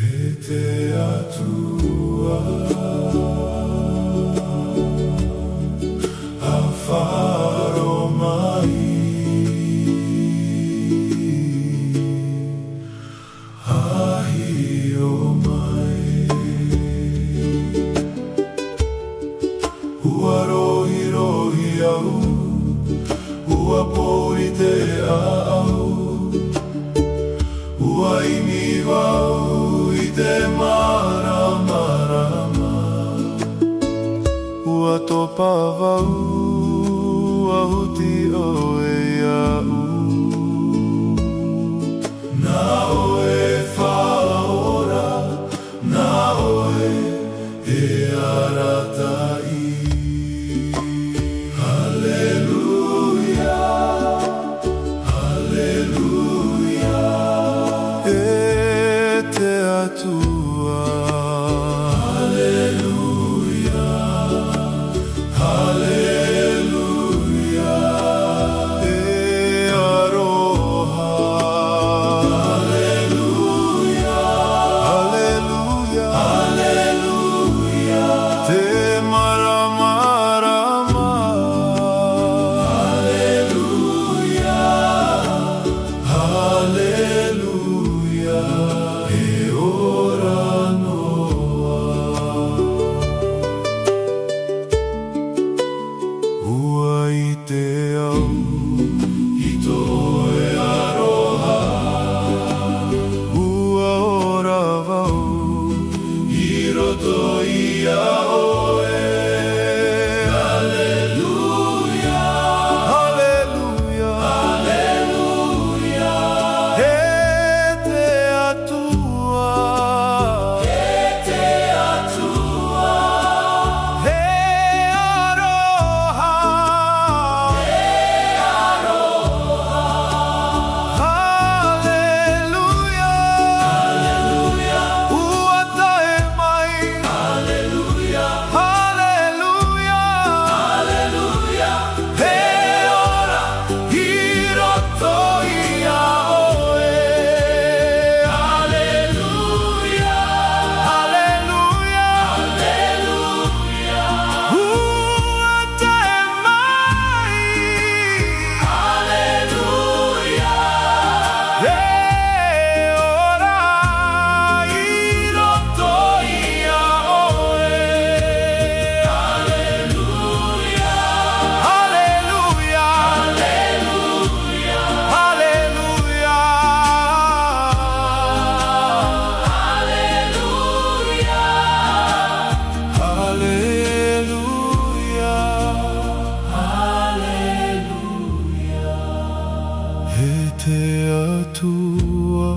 He te atua a wharo mai, ahi o mai. Ua rohi rohi au, ua pouri te au, ua imi wau i te marama rama. Ua topa wau, ua huti o e au. Nā oe whaora, nā oe e aratai. Aleluia, aleluia, e te atua. Aleluia, aleluia, e aroha. Aleluia, aleluia, aleluia, te marama rama. Aleluia, aleluia, e ora noa. Ua i te au, i toe aroha. Ua ora wau, i roto i a oe. Aleluia, aleluia, aleluia, e te atua. E te atua, e aroha. E aroha. Aleluia, aleluia, ua tae mai. Aleluia, aleluia, aleluia, e ora i roto i a oe. Aleluia, aleluia, aleluia, ua tae mai. Aleluia, e ora i roto i a oe. Aleluia, aleluia, aleluia, aleluia, aleluia, aleluia, he te atua.